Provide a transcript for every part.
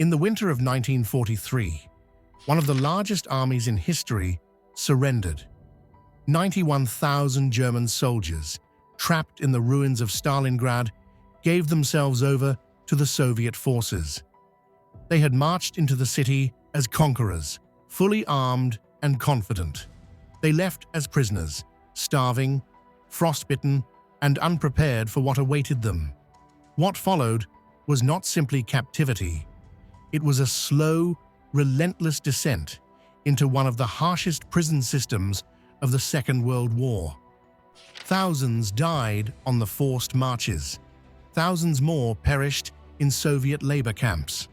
In the winter of 1943, one of the largest armies in history surrendered. 91,000 German soldiers, trapped in the ruins of Stalingrad, gave themselves over to the Soviet forces. They had marched into the city as conquerors, fully armed and confident. They left as prisoners, starving, frostbitten, and unprepared for what awaited them. What followed was not simply captivity. It was a slow, relentless descent into one of the harshest prison systems of the Second World War. Thousands died on the forced marches. Thousands more perished in Soviet labor camps.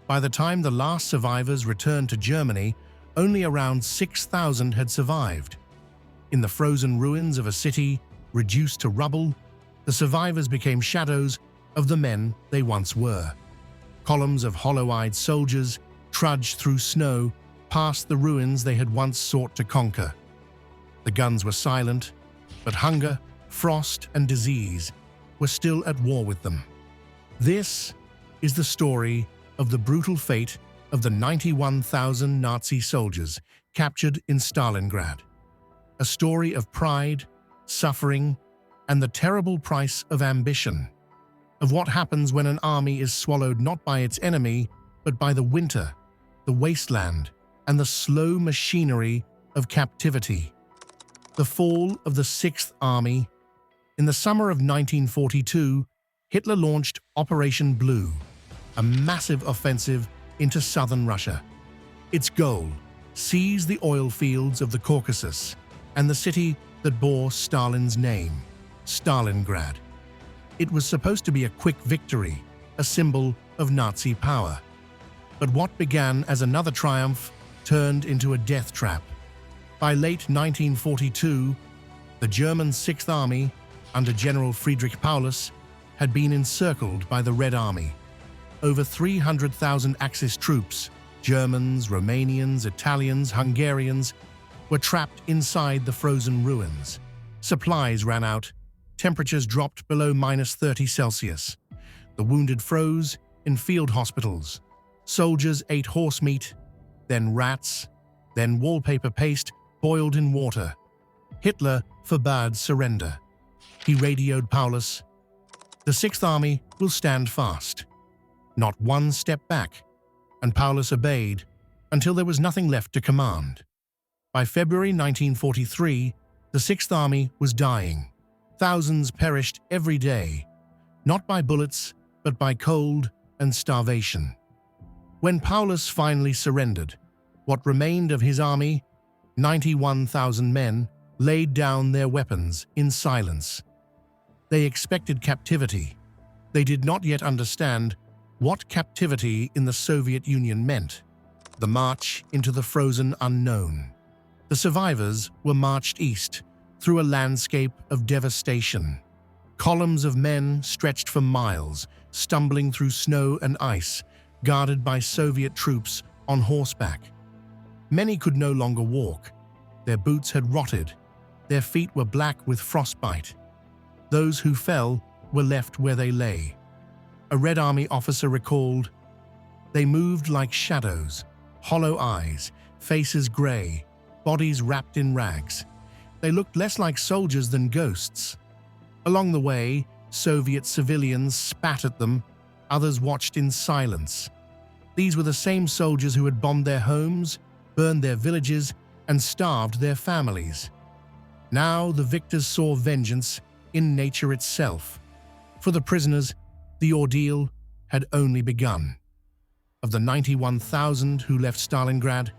By the time the last survivors returned to Germany, only around 6,000 had survived. In the frozen ruins of a city reduced to rubble, the survivors became shadows of the men they once were. Columns of hollow-eyed soldiers trudged through snow past the ruins they had once sought to conquer. The guns were silent, but hunger, frost, and disease were still at war with them. This is the story of the brutal fate of the 91,000 Nazi soldiers captured in Stalingrad. A story of pride, suffering, and the terrible price of ambition. Of what happens when an army is swallowed not by its enemy, but by the winter, the wasteland, and the slow machinery of captivity. The fall of the Sixth Army. In the summer of 1942, Hitler launched Operation Blue, a massive offensive into southern Russia. Its goal: seize the oil fields of the Caucasus and the city that bore Stalin's name, Stalingrad. It was supposed to be a quick victory, a symbol of Nazi power. But what began as another triumph turned into a death trap. By late 1942, the German Sixth Army, under General Friedrich Paulus, had been encircled by the Red Army. Over 300,000 Axis troops, Germans, Romanians, Italians, Hungarians, were trapped inside the frozen ruins. Supplies ran out. Temperatures dropped below -30°C. The wounded froze in field hospitals. Soldiers ate horse meat, then rats, then wallpaper paste boiled in water. Hitler forbade surrender. He radioed Paulus, "The Sixth Army will stand fast." Not one step back, and Paulus obeyed until there was nothing left to command. By February 1943, the Sixth Army was dying. Thousands perished every day, not by bullets, but by cold and starvation. When Paulus finally surrendered, what remained of his army, 91,000 men, laid down their weapons in silence. They expected captivity. They did not yet understand what captivity in the Soviet Union meant: the march into the frozen unknown. The survivors were marched east through a landscape of devastation. Columns of men stretched for miles, stumbling through snow and ice, guarded by Soviet troops on horseback. Many could no longer walk. Their boots had rotted. Their feet were black with frostbite. Those who fell were left where they lay. A Red Army officer recalled, "They moved like shadows, hollow eyes, faces gray, bodies wrapped in rags. They looked less like soldiers than ghosts." Along the way, Soviet civilians spat at them. Others watched in silence. These were the same soldiers who had bombed their homes, burned their villages, and starved their families. Now the victors saw vengeance in nature itself. For the prisoners, the ordeal had only begun. Of the 91,000 who left Stalingrad,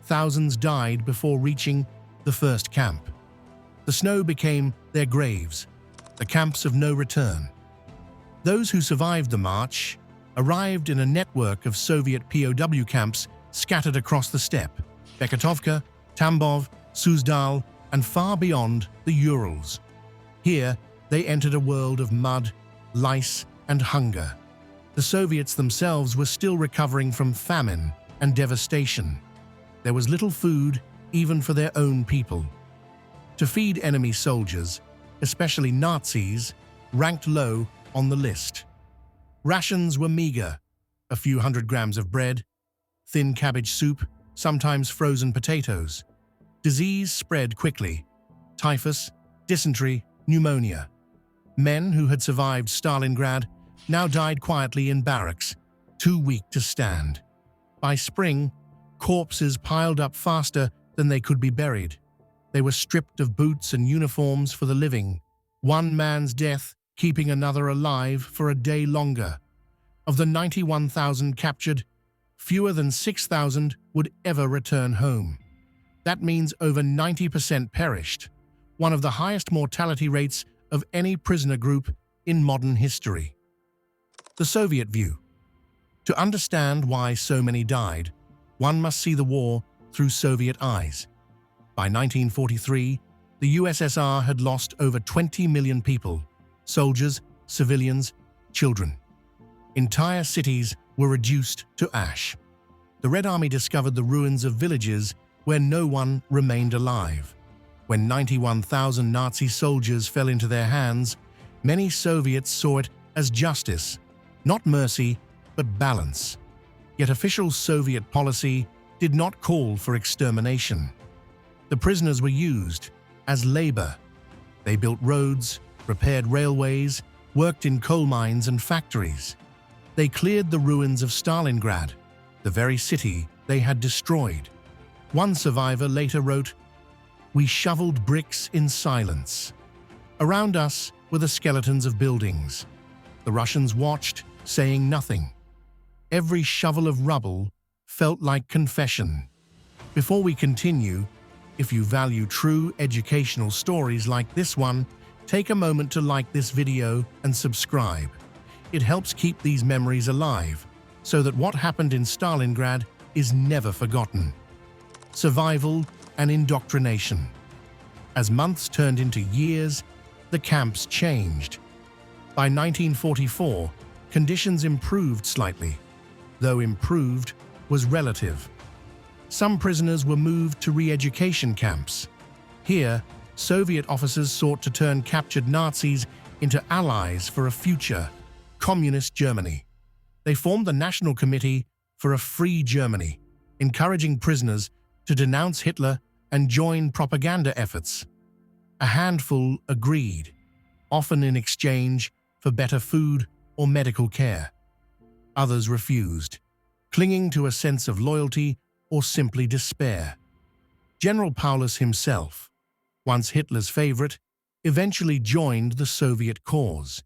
thousands died before reaching the first camp. The snow became their graves, the camps of no return. Those who survived the march arrived in a network of Soviet POW camps scattered across the steppe: Beketovka, Tambov, Suzdal, and far beyond the Urals. Here, they entered a world of mud, lice, and hunger. The Soviets themselves were still recovering from famine and devastation. There was little food even for their own people. To feed enemy soldiers, especially Nazis, ranked low on the list. Rations were meager. a few hundred grams of bread, thin cabbage soup, sometimes frozen potatoes. Disease spread quickly: typhus, dysentery, pneumonia. Men who had survived Stalingrad now died quietly in barracks, too weak to stand. By spring, corpses piled up faster than they could be buried. They were stripped of boots and uniforms for the living, one man's death keeping another alive for a day longer. Of the 91,000 captured, fewer than 6,000 would ever return home. That means over 90% perished, one of the highest mortality rates of any prisoner group in modern history. The Soviet view. To understand why so many died, one must see the war through Soviet eyes. By 1943, the USSR had lost over 20 million people: soldiers, civilians, children. Entire cities were reduced to ash. The Red Army discovered the ruins of villages where no one remained alive. When 91,000 Nazi soldiers fell into their hands, many Soviets saw it as justice, not mercy, but balance. Yet official Soviet policy did not call for extermination. The prisoners were used as labor. They built roads, repaired railways, worked in coal mines and factories. They cleared the ruins of Stalingrad, the very city they had destroyed. One survivor later wrote, "We shoveled bricks in silence. Around us were the skeletons of buildings. The Russians watched, saying nothing. Every shovel of rubble felt like confession." Before we continue, if you value true educational stories like this one, take a moment to like this video and subscribe. It helps keep these memories alive, so that what happened in Stalingrad is never forgotten. Survival and indoctrination. As months turned into years, the camps changed. By 1944, conditions improved slightly, though improved was relative. Some prisoners were moved to re-education camps. Here, Soviet officers sought to turn captured Nazis into allies for a future communist Germany. They formed the National Committee for a Free Germany, encouraging prisoners to denounce Hitler and join propaganda efforts. A handful agreed, often in exchange for better food or medical care. Others refused, clinging to a sense of loyalty or simply despair. General Paulus himself, once Hitler's favorite, eventually joined the Soviet cause.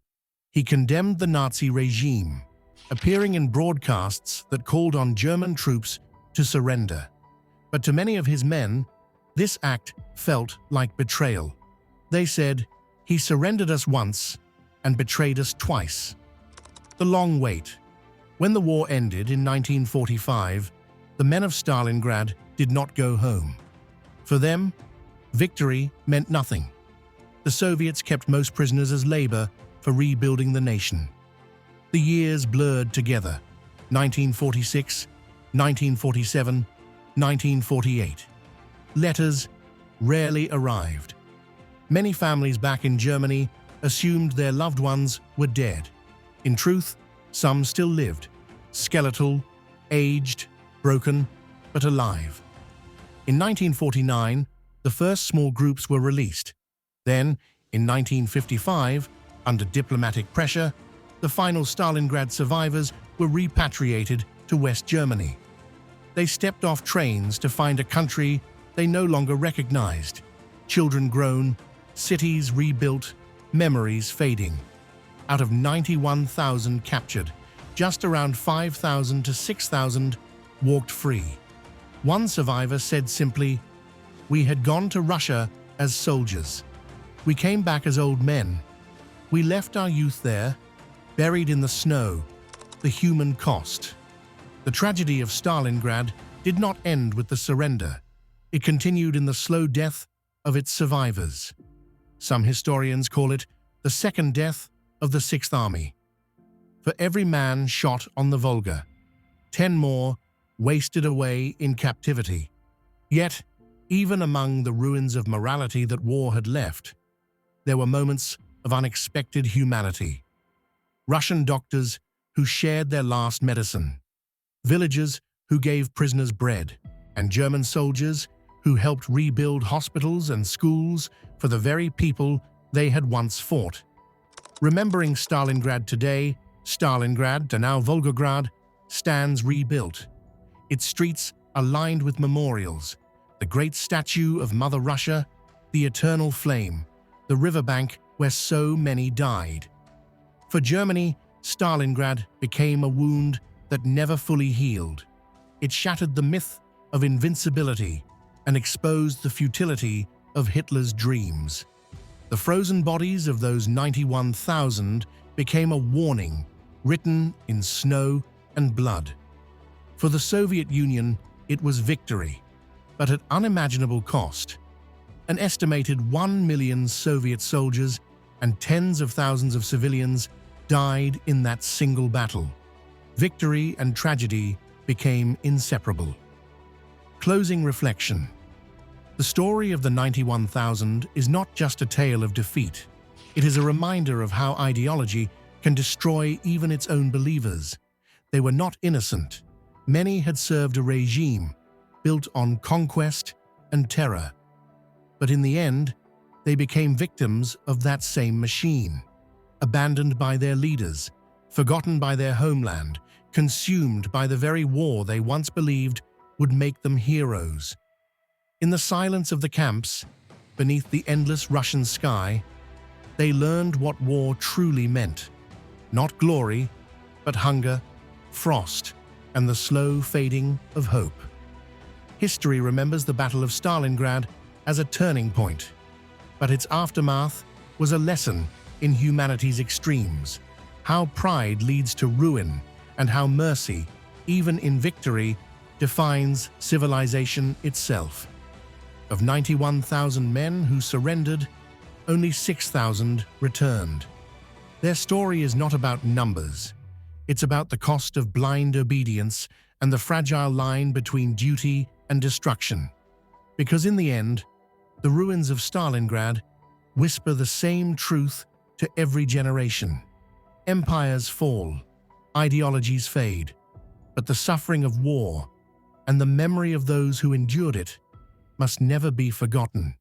He condemned the Nazi regime, appearing in broadcasts that called on German troops to surrender. But to many of his men, this act felt like betrayal. They said, "He surrendered us once and betrayed us twice." The long wait. When the war ended in 1945, the men of Stalingrad did not go home. For them, victory meant nothing. The Soviets kept most prisoners as labor for rebuilding the nation. The years blurred together: 1946, 1947, 1948. Letters rarely arrived. Many families back in Germany assumed their loved ones were dead. In truth, some still lived, skeletal, aged, broken, but alive. In 1949, the first small groups were released. Then, in 1955, under diplomatic pressure, the final Stalingrad survivors were repatriated to West Germany. They stepped off trains to find a country they no longer recognized. Children grown, cities rebuilt, memories fading. Out of 91,000 captured, just around 5,000 to 6,000 walked free. One survivor said simply, "We had gone to Russia as soldiers. We came back as old men. We left our youth there, buried in the snow, the human cost." The tragedy of Stalingrad did not end with the surrender. It continued in the slow death of its survivors. Some historians call it the second death of the Sixth Army. For every man shot on the Volga, 10 more wasted away in captivity. Yet, even among the ruins of morality that war had left, there were moments of unexpected humanity. Russian doctors who shared their last medicine, villagers who gave prisoners bread, and German soldiers who helped rebuild hospitals and schools for the very people they had once fought. Remembering Stalingrad today, Stalingrad, now Volgograd, stands rebuilt. Its streets are lined with memorials, the great statue of Mother Russia, the eternal flame, the riverbank where so many died. For Germany, Stalingrad became a wound that never fully healed. It shattered the myth of invincibility and exposed the futility of Hitler's dreams. The frozen bodies of those 91,000 became a warning written in snow and blood. For the Soviet Union, it was victory, but at unimaginable cost. An estimated 1 million Soviet soldiers and tens of thousands of civilians died in that single battle. Victory and tragedy became inseparable. Closing reflection. The story of the 91,000 is not just a tale of defeat. It is a reminder of how ideology can destroy even its own believers. They were not innocent. Many had served a regime built on conquest and terror. But in the end, they became victims of that same machine, abandoned by their leaders, forgotten by their homeland, consumed by the very war they once believed would make them heroes. In the silence of the camps, beneath the endless Russian sky, they learned what war truly meant. Not glory, but hunger, frost, and the slow fading of hope. History remembers the Battle of Stalingrad as a turning point, but its aftermath was a lesson in humanity's extremes, how pride leads to ruin and how mercy, even in victory, defines civilization itself. Of 91,000 men who surrendered, only 6,000 returned. Their story is not about numbers. It's about the cost of blind obedience and the fragile line between duty and destruction. Because in the end, the ruins of Stalingrad whisper the same truth to every generation. Empires fall, ideologies fade, but the suffering of war and the memory of those who endured it must never be forgotten.